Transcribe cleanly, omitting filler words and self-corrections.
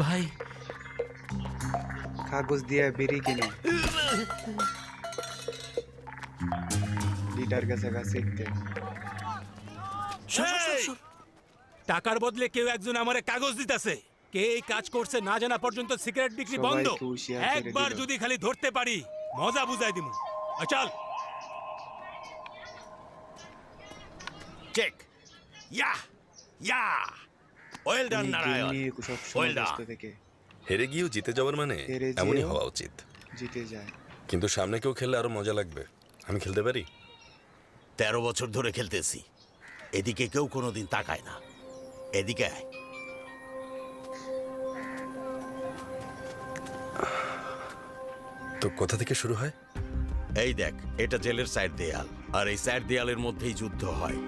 ভাই কাগজ দিয়ে বেরি কেনে লিডার কাছে শিখতে টাকার বদলে কেউ একজন আমারে কাগজ দিতেছে। কে এই কাজ করছে না জানা পর্যন্ত সিগারেট বিক্রি বন্ধ। সবাইকে হুঁশিয়ার করে একবার দিল। যদি খালি ধরতে পারি মজা বুঝাই দিমু। চল চেক ইয়া ইয়া ওয়েল ডান উনি নারায়ণ গেম নিয়ে সব সময় ওয়েল ডান ব্যস্ত থেকে হেরে গিয়েও জিতে যাওয়ার মানে হেরে এমনই যেও হওয়া উচিত। জিতে যায়। কিন্তু সামনে কেউ খেললে আরো মজা লাগবে। আমি খেলতে পারি? 13 বছর ধরে খেলতেছি, এদিকে কেউ কোনোদিন তাকায় না। এদিকে আয়। তো কোথা থেকে শুরু হয়? এই দেখ, এটা জেলের সাইড দেয়াল, আর এই সাইড দেয়ালের মধ্যেই যুদ্ধ হয়।